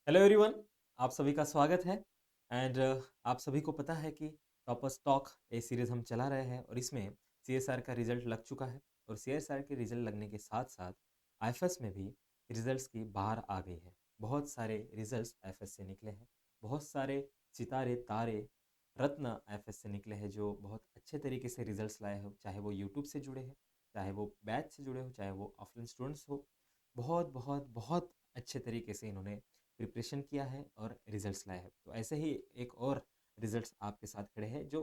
Hello everyone. आप सभी का स्वागत है। एंड आप सभी को पता है कि टॉपर्स टॉक ये सीरीज़ हम चला रहे हैं और इसमें सीएसआर का रिजल्ट लग चुका है और सीएसआर के रिजल्ट लगने के साथ साथ आईएफएस में भी रिजल्ट्स की बाहर आ गई है। बहुत सारे रिजल्ट्स आईएफएस से निकले हैं। बहुत सारे सितारे तारे रत्न आईएफएस से निकले हैं जो बहुत अच्छे तरीके से रिजल्ट्स लाए हो, चाहे वो यूट्यूब से जुड़े हैं, चाहे वो बैच से जुड़े हो, चाहे वो ऑफलाइन स्टूडेंट्स हो। बहुत बहुत बहुत अच्छे तरीके से इन्होंने प्रिपरेशन किया है और रिजल्ट्स लाए हैं। तो ऐसे ही एक और रिजल्ट्स आपके साथ खड़े हैं जो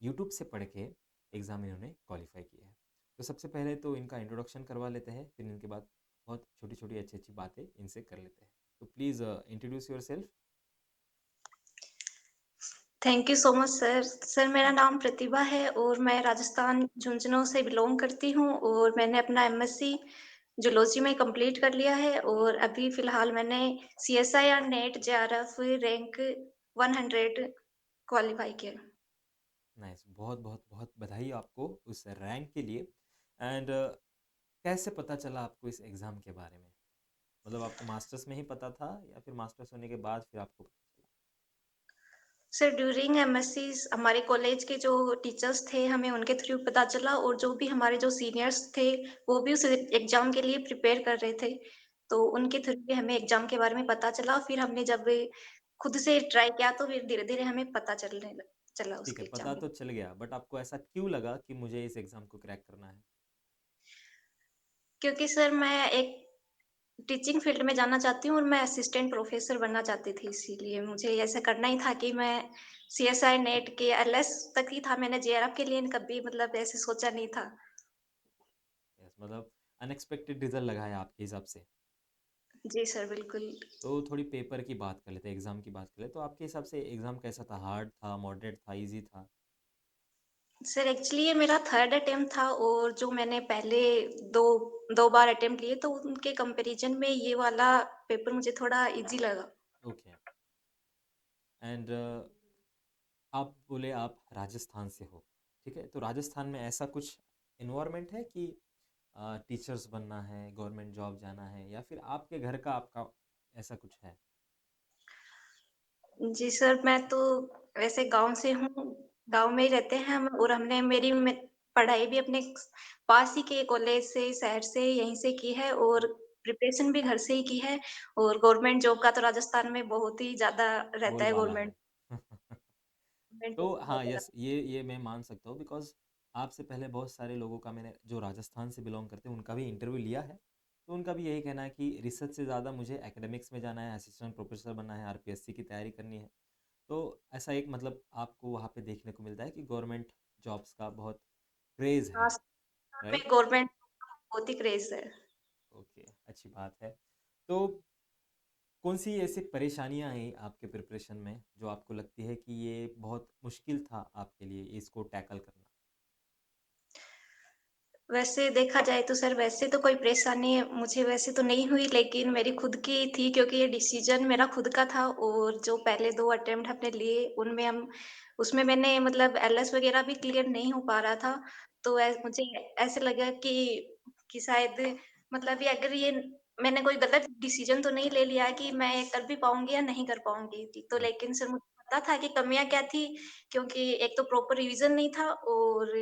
यूट्यूब से पढ़ के एग्ज़ाम इन्होंने क्वालिफाई किया है। तो सबसे पहले तो इनका इंट्रोडक्शन करवा लेते हैं, फिर इनके बाद बहुत छोटी छोटी अच्छी अच्छी बातें इनसे कर लेते हैं। तो please introduce your self. Thank you so much sir. Sir मेरा नाम प्रतिभा है और मैं राजस्थान झुंझुनू से बिलॉन्ग करती हूँ और मैंने अपना एमएससी जूलॉजी में कंप्लीट कर लिया है और अभी फ़िलहाल मैंने CSIR net JRF rank 100 qualify किया। नाइस, बहुत बहुत बहुत बधाई आपको उस रैंक के लिए। एंड कैसे पता चला आपको इस एग्ज़ाम के बारे में? मतलब आपको मास्टर्स में ही पता था या फिर मास्टर्स होने के बाद फिर आपको पता चला? सर ड्यूरिंग एमएससी हमारे कॉलेज के जो टीचर्स थे हमें उनके थ्रू पता चला और जो भी हमारे जो सीनियर्स थे वो भी उस एग्जाम के लिए प्रिपेयर कर रहे थे। तो उनके थ्रू भी हमें एग्जाम के बारे में पता चला। फिर हमने जब खुद से ट्राई किया तो फिर धीरे-धीरे हमें पता चला ठीक है, उसके पता एग्जाम के। तो चल गया, बट आपको ऐसा क्यों लगा कि मुझे इस एग्ज़ाम को क्रैक करना है? क्योंकि सर मैं एक टीचिंग फील्ड में जाना चाहती हूँ और मैं असिस्टेंट प्रोफेसर बनना चाहती थी, इसीलिए मुझे ऐसा करना ही था कि मैं सीएसआई नेट के एलएस तक ही था। मैंने जेआरएफ के लिए कभी मतलब ऐसे सोचा नहीं था। यस, मतलब अनएक्सपेक्टेड रिज़ल्ट लगा है आपके हिसाब से। जी सर, बिल्कुल। तो थोड़ी पेपर की बात कर लेते हैं, एग्ज़ाम की बात कर लेते हैं। तो आपके हिसाब से एग्ज़ाम कैसा था? हार्ड था, मॉडरेट था, ईज़ी था? सर एक्चुअली ये मेरा थर्ड अटेम्प्ट था और जो मैंने पहले 2 2 बार अटेम्प्ट लिए तो उनके कंपैरिज़न में ये वाला पेपर मुझे थोड़ा ईज़ी लगा। ओके। एंड आप बोले आप राजस्थान से हो, ठीक है? तो राजस्थान में ऐसा कुछ एनवायरनमेंट है कि टीचर्स बनना है, गवर्नमेंट जॉब जाना है, या फिर आपके घर का आपका ऐसा कुछ है? जी सर, मैं तो वैसे गाँव से हूँ, गाँव में ही रहते हैं हम और हमने मेरी में पढ़ाई भी अपने पास ही के कॉलेज से, शहर से, यहीं से की है और प्रिपरेशन भी घर से ही की है और गवर्नमेंट जॉब का तो राजस्थान में बहुत ही ज़्यादा रहता है बोलबाला है। गवर्नमेंट जॉब तो हाँ, बहुत ज़्यादा। यस, ये मैं मान सकता हूँ, बिकॉज़ आपसे पहले बहुत सारे लोगों का मैंने जो राजस्थान से बिलॉन्ग करते हैं उनका भी इंटरव्यू लिया है। तो उनका भी यही कहना है कि रिसर्च से ज़्यादा मुझे एकेडमिक्स में जाना है, असिस्टेंट प्रोफेसर बनना है, आरपीएससी की तैयारी करनी है। तो ऐसा एक मतलब आपको वहाँ पे देखने को मिलता है कि गवर्नमेंट जॉब्स का बहुत क्रेज़ है, राजस्थान में राइट? गवर्नमेंट बहुत ही क्रेज़ है। ओके, अच्छी बात है। तो कौन सी ऐसी परेशानियाँ आई आपके प्रिपरेशन में जो आपको लगती है कि ये बहुत मुश्किल था आपके लिए इसको टैकल करना? वैसे देखा जाए तो सर वैसे तो कोई परेशानी मुझे वैसे तो नहीं हुई, लेकिन मेरी खुद की थी क्योंकि ये डिसीज़न मेरा खुद का था और जो पहले 2 अटेम्प्ट हमने लिए उनमें हम उसमें मैंने मतलब एलएस वग़ैरह भी क्लियर नहीं हो पा रहा था। तो मुझे ऐसे लगा कि शायद मतलब ये अगर ये मैंने कोई गलत डिसीज़न तो नहीं ले लिया है कि मैं ये कर भी पाऊँगी या नहीं कर पाऊँगी। तो राइट। लेकिन सर मुझे पता था कि कमियाँ क्या थी, क्योंकि एक तो प्रॉपर रिवीज़न नहीं था और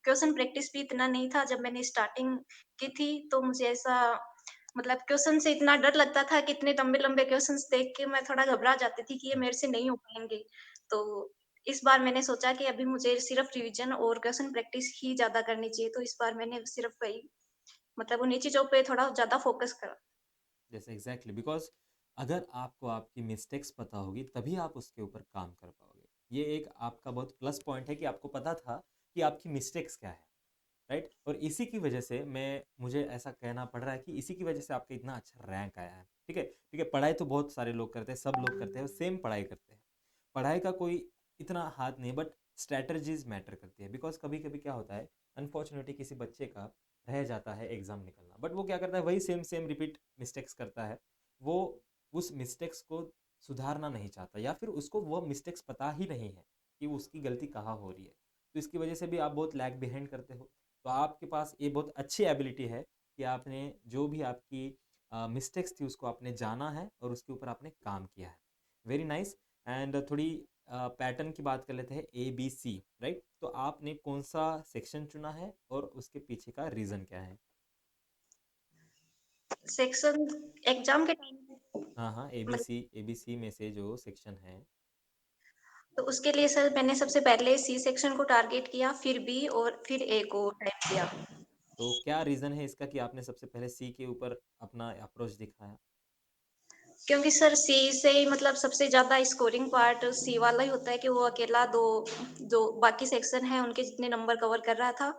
क्वेश्चन प्रैक्टिस भी इतना नहीं था। जब मैंने स्टार्टिंग की थी तो मुझे ऐसा मतलब क्वेश्चन से इतना डर लगता था कि इतने लंबे-लंबे क्वेश्चन्स देख के मैं थोड़ा घबरा जाती थी कि ये हुँ। मेरे से नहीं हो पाएँगे। तो इस बार मैंने सोचा कि अभी मुझे सिर्फ़ रिवीज़न और क्वेश्चन प्रैक्टिस ही ज़्यादा करनी चाहिए, तो इस बार मैंने सिर्फ़ वही मतलब उन्हीं चीज़ों पे थोड़ा ज़्यादा फ़ोकस करा। जैसे एग्जैक्टली, बिकॉज अगर आपको आपकी मिस्टेक्स पता होगी तभी आप उसके ऊपर काम कर पाओगे। ये एक आपका बहुत प्लस पॉइंट है कि आपको पता था कि आपकी मिस्टेक्स क्या है, राइट? और इसी की वजह से मुझे ऐसा कहना पड़ रहा है कि इसी की वजह से आपका इतना अच्छा रैंक आया है। ठीक है, ठीक है, पढ़ाई तो बहुत सारे लोग करते हैं, सब लोग करते हैं, सेम पढ़ाई करते हैं। पढ़ाई का कोई इतना हाथ नहीं, बट स्ट्रैटेजीज मैटर करती है। बिकॉज कभी कभी क्या होता है, अनफॉर्चुनेटली किसी बच्चे का रह जाता है एग्जाम निकलना, बट वो क्या करता है, वही सेम सेम रिपीट मिस्टेक्स करता है। वो उस मिस्टेक्स को सुधारना नहीं चाहता, या फिर उसको वो मिस्टेक्स पता ही नहीं है कि वो उसकी गलती कहाँ हो रही है। तो इसकी वजह से भी आप बहुत लैग बिहाइंड करते हो। तो आपके पास ये बहुत अच्छी एबिलिटी है कि आपने जो भी आपकी मिस्टेक्स थी उसको आपने जाना है और उसके ऊपर आपने काम किया है। Very nice. एंड थोड़ी पैटर्न की बात कर लेते हैं, ए बी सी, राइट? तो आपने कौन सा सेक्शन चुना है और उसके पीछे का रीज़न क्या है? सेक्शन एग्ज़ाम के टाइम पे हाँ, हाँ, मतलब एबीसी में से जो सेक्शन है। तो उसके लिए सर मैंने सबसे पहले सी सेक्शन को टारगेट किया, फिर बी और फिर ए को टाइप किया। तो क्या रीज़न है इसका कि आपने सबसे पहले सी के ऊपर अपना अप्रोच दिखाया? क्योंकि सर सी से ही मतलब सबसे ज़्यादा स्कोरिंग पार्ट सी वाला ही होता है कि वो अकेला 2 जो बाकी सेक्शन है उनके जितने नंबर कवर कर रहा था।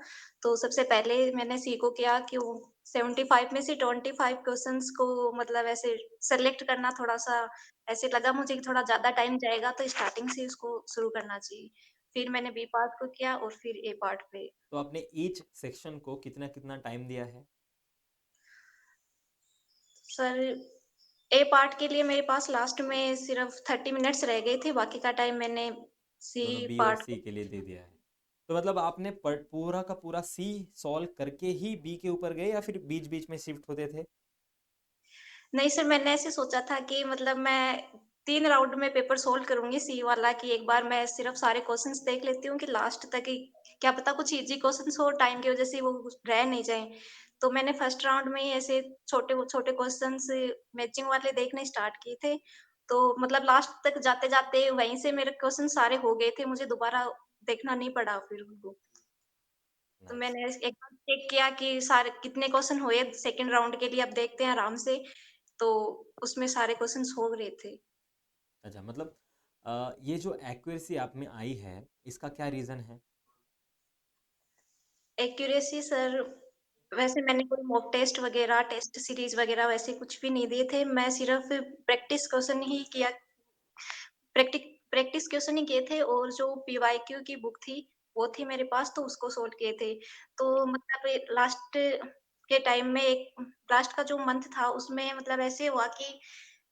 तो सबसे पहले मैंने सी को किया कि वो 75 में से 25 क्वेश्चन्स को मतलब ऐसे सेलेक्ट करना थोड़ा-सा ऐसे लगा मुझे कि थोड़ा ज़्यादा टाइम जाएगा तो स्टार्टिंग से उसको शुरू करना चाहिए। फिर मैंने बी पार्ट को किया और फिर ए पार्ट पे। तो आपने ईच सेक्शन को कितना-कितना टाइम दिया है? सर ए पार्ट के लिए मेरे पास लास्ट में सिर्फ 30 मिनट्स रह गए थे, बाकी का टाइम मैंने सी दोनों बी और पार्ट सी को। के लिए दे दिया है। तो मतलब आपने पूरा का पूरा सी सॉल्व करके ही बी के ऊपर गए या फिर बीच-बीच में शिफ्ट होते थे? नहीं सर, मैंने ऐसे सोचा था कि मतलब मैं 3 राउंड में पेपर सोल्व करूँगी सी वाला कि एक बार मैं सिर्फ सारे क्वेश्चंस देख लेती हूँ कि लास्ट तक ही क्या पता कुछ ईज़ी क्वेश्चंस हो, टाइम की वज़ह से वो रह नहीं जाएँ। तो मैंने फर्स्ट राउंड में ही ऐसे छोटे-छोटे क्वेश्चंस मैचिंग वाले देखने स्टार्ट किए थे। तो मतलब लास्ट तक जाते-जाते वहीं से मेरे क्वेश्चन सारे हो गए थे, मुझे दोबारा देखना नहीं पड़ा फिर उनको। तो नाइस। मैंने एक बार चेक किया कि सारे कितने क्वेश्चन हुए सेकंड राउंड के लिए अब देखते हैं आराम से, तो उसमें सारे क्वेश्चन्स हो रहे थे। अच्छा, मतलब ये जो एक्यूरेसी आप में आई है, इसका क्या रीज़न है? एक्यूरेसी सर वैसे मैंने कोई मॉक टेस्ट वगैरह, टेस्ट सीरीज़ वगैरह वैसे कुछ भी नहीं दिए थे। मैं सिर्फ़ प्रैक्टिस क्वेश्चन ही किया प्रैक्टि प्रैक्टिस क्वेश्चन ही किए थे और जो पीवाईक्यू की बुक थी, वो थी मेरे पास तो उसको सॉल्व किए थे। तो मतलब लास्ट के टाइम में एक लास्ट का जो मंथ था उसमें मतलब ऐसे हुआ कि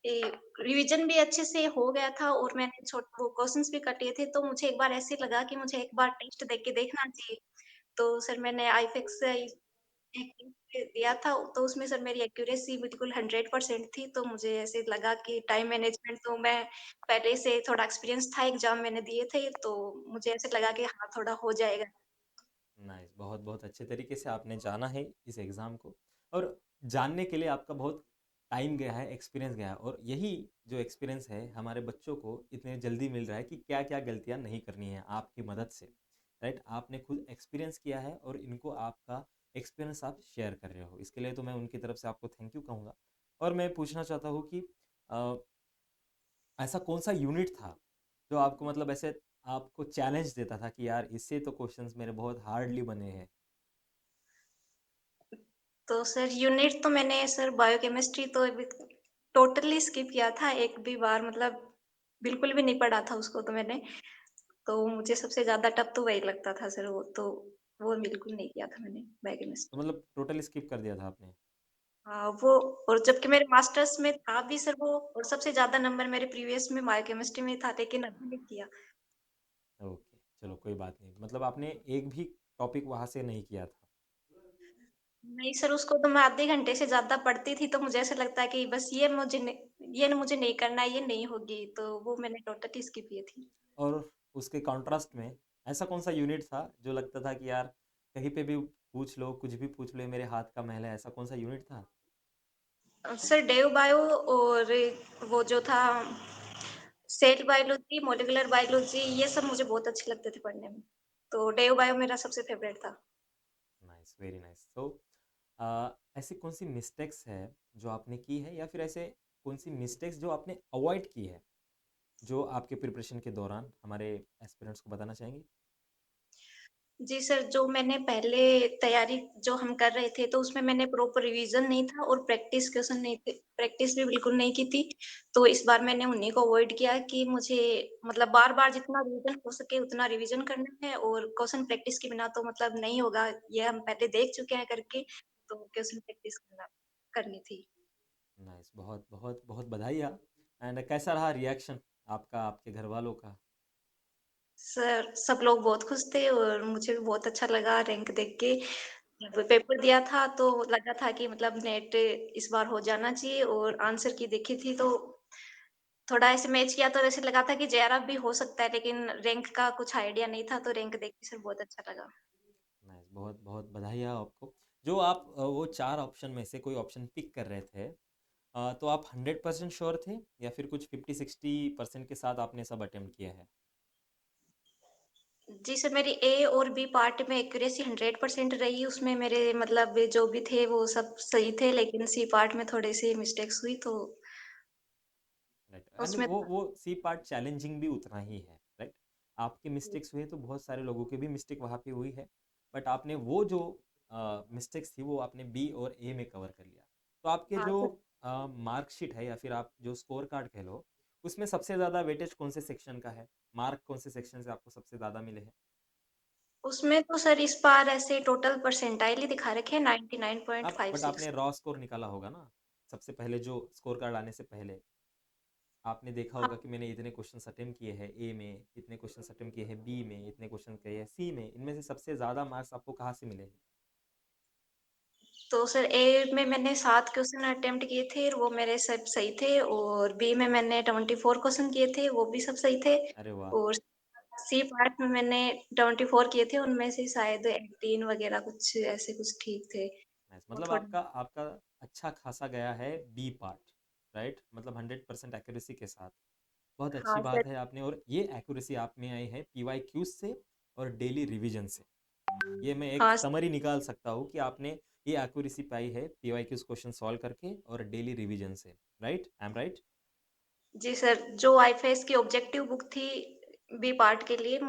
रिवीजन भी अच्छे से हो गया था और मैंने वो क्वेश्चंस भी कर लिए थे, तो मुझे एक बार ऐसे लगा कि मुझे एक बार टेस्ट देके देखना चाहिए। तो सर मैंने आईफेक्स से एक टेस्ट दिया था, तो उसमें सर मेरी एक्यूरेसी बिल्कुल 100% थी, तो मुझे ऐसे लगा कि टाइम मैनेजमेंट तो मैं पहले से थोड़ा एक्सपीरियंस था, एग्ज़ाम मैंने दिए थे, तो मुझे ऐसे लगा कि हाँ, थोड़ा हो जाएगा। नाइस, बहुत-बहुत अच्छे तरीके से आपने जाना है इस एग्ज़ाम को और जानने के लिए आपका बहुत टाइम गया है, एक्सपीरियंस गया है और यही जो एक्सपीरियंस है हमारे बच्चों को इतने जल्दी मिल रहा है कि क्या-क्या गलतियाँ नहीं करनी है आपकी मदद से, राइट? आपने खुद एक्सपीरियंस किया है और इनको आपका एक्सपीरियंस आप शेयर कर रहे हो। इसके लिए तो मैं उनकी तरफ से आपको थैंक यू कहूँगा और मैं पूछना चाहता हूँ कि अ, ऐसा कौन-सा यूनिट था जो आपको मतलब ऐसे आपको चैलेंज देता था कि यार इससे तो क्वेश्चंस मेरे बहुत हार्डली बने हैं? तो सर यूनिट तो मैंने सर बायोकेमिस्ट्री तो अभी टोटली स्किप किया था, एक भी बार मतलब बिल्कुल भी नहीं पढ़ा था उसको तो मैंने। तो मुझे सबसे ज़्यादा टफ तो वही लगता था सर वो बिल्कुल नहीं किया था मैंने तो बायोकेमिस्ट्री। मतलब टोटली स्किप कर दिया था आपने? हाँ, वो और जबकि मेरे मास्टर्स में था भी सर वो और सबसे ज़्यादा नंबर मेरे प्रीवियस में बायोकेमिस्ट्री में था, लेकिन अभी नहीं किया। ओके, चलो कोई बात नहीं। मतलब आपने एक भी टॉपिक वहाँ से नहीं किया था। नहीं सर, उसको तो मैं आधे घंटे से ज़्यादा पढ़ती थी, तो मुझे ऐसा लगता है कि बस ये मुझे नहीं करना है, ये नहीं होगी, तो वो मैंने टोटली स्किप की थी। और उसके कॉन्ट्रास्ट में ऐसा कौन-सा यूनिट था जो लगता था कि यार कहीं पे भी पूछ लो, कुछ भी पूछ लो, ये मेरे हाथ का मैल है, ऐसा कौन-सा यूनिट था? सर डेव बायो और वो जो था सेल बायोलॉजी, मॉलिक्यूलर बायोलॉजी ये सब मुझे बहुत अच्छे लगते थे पढ़ने में। तो डेव बायो मेरा सबसे फ़ेवरेट था। Nice, very nice. तो ऐसी कौन-सी मिस्टेक्स है जो आपने की है या फिर ऐसे कौन-सी मिस्टेक्स जो आपने अवॉइड की है, जो आपके प्रिपरेशन के दौरान हमारे एस्पिरेंट्स को बताना चाहेंगे? जी सर, जो मैंने पहले तैयारी जो हम कर रहे थे, तो उसमें मैंने प्रॉपर रिवीज़न नहीं था और प्रैक्टिस क्वेश्चन नहीं थे प्रैक्टिस भी बिल्कुल नहीं की थी। तो इस बार मैंने उन्हीं को अवॉइड किया कि मुझे मतलब बार-बार जितना रिवीज़न हो सके उतना रिवीज़न करना है और क्वेश्चन प्रैक्टिस के बिना तो मतलब नहीं होगा, ये हम पहले देख चुके हैं करके, तो क्वेश्चन प्रैक्टिस करनी थी। नाइस, बहुत बहुत बहुत बधाई एंड कैसा रहा रिएक्शन आपका, आपके घर वालों का? सर, सब लोग बहुत खुश थे और मुझे भी बहुत अच्छा लगा रैंक देख के। जब पेपर दिया था तो लगा था कि मतलब नेट इस बार हो जाना चाहिए और आंसर की देखी थी तो थोड़ा ऐसे मैच किया तो वैसे लगा था कि जेआरएफ भी हो सकता है, लेकिन रैंक का कुछ आइडिया नहीं था, तो रैंक देख के सर बहुत अच्छा लगा। नाइस, बहुत बहुत बधाई आपको। जो आप वो 4 ऑप्शन में से कोई ऑप्शन पिक कर रहे थे, तो आप 100% श्योर थे या फिर कुछ 50-60% के साथ आपने सब अटेम्प्ट किया है? जी सर, मेरी ए और बी पार्ट में एक्यूरेसी 100% रही, उसमें मेरे मतलब जो भी थे वो सब सही थे, लेकिन सी पार्ट में थोड़ी-सी मिस्टेक्स हुई तो राइट, एंड उसमें वो सी पार्ट चैलेंजिंग भी उतना ही है, राइट? आपके मिस्टेक्स हुए तो बहुत सारे लोगों के भी मिस्टेक वहाँ पे हुई है, बट आपने वो जो मिस्टेक्स थी वो आपने बी और ए में कवर कर लिया। तो आपके हाँ जो सर, मार्कशीट है या फिर आप जो स्कोर कार्ड कह लो, उसमें सबसे ज़्यादा वेटेज कौन से सेक्शन का है? मार्क कौन से सेक्शन से आपको सबसे ज़्यादा मिले हैं? उसमें तो सर इस बार ऐसे टोटल परसेंटाइल ही दिखा रखे हैं आप बट 99.56। आपने रॉ स्कोर निकाला होगा ना, सबसे पहले जो स्कोर कार्ड आने से पहले आपने देखा हाँ, होगा कि मैंने इतने क्वेश्चन अटेम्प्ट किए हैं ए में, इतने क्वेश्चन अटेम्प्ट किए हैं बी में, इतने क्वेश्चन किए हैं सी में, इनमें से सबसे ज़्यादा मार्क्स आपको कहाँ से मिले हैं? तो सर ए में मैंने 7 क्वेश्चन अटेम्प्ट किए थे, वो मेरे सब सही थे और बी में मैंने 24 क्वेश्चन किए थे, वो भी सब सही थे अरे वाह! और सी पार्ट में मैंने 24 किए थे, उनमें से शायद 18 वगैरह कुछ ऐसे कुछ ठीक थे। नाइस, वो मतलब थोड़ा आपका आपका अच्छा खासा गया है बी पार्ट, राइट? मतलब 100% एक्यूरेसी के साथ। बहुत अच्छी हाँ सर, बात है आपने, और ये एक्यूरेसी आप में आई है पीवाईक्यूज से और डेली रिवीजन से। ये मैं एक हाँ समरी निकाल सकता हूँ कि आपने ये एक्यूरेसी पाई है पीवाईक्यूज क्वेश्चन सॉल्व करके और डेली रिवीजन से, राइट? I am right? जी सर, जो आईफएस की ऑब्जेक्टिव बुक थी बी पार्ट के लिए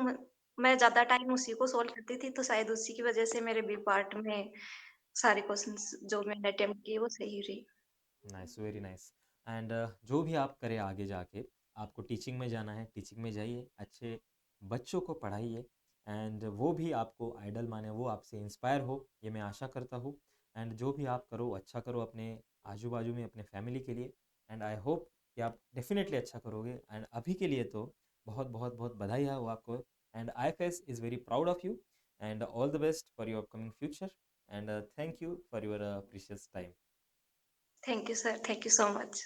मैं ज़्यादा टाइम उसी को सॉल्व करती थी, तो शायद उसी की वजह से मेरे बी पार्ट में सारे क्वेश्चंस जो मैंने अटेम्प्ट किए वो सही रही। Nice, very nice. एंड जो भी आप करें आगे जाके, आपको टीचिंग में जाना है, टीचिंग में जाइए, अच्छे बच्चों को पढ़ाइए, एंड वो भी आपको आइडल माने, वो आपसे इंस्पायर हो, ये मैं आशा करता हूँ। एंड जो भी आप करो अच्छा करो अपने आजू बाजू में, अपने फैमिली के लिए, एंड आई होप कि आप डेफिनेटली अच्छा करोगे। एंड अभी के लिए तो बहुत बहुत बहुत बधाई हो आपको, and I face is very proud of you, and all the best for your upcoming future, and thank you for your precious time. Thank you sir, thank you so much.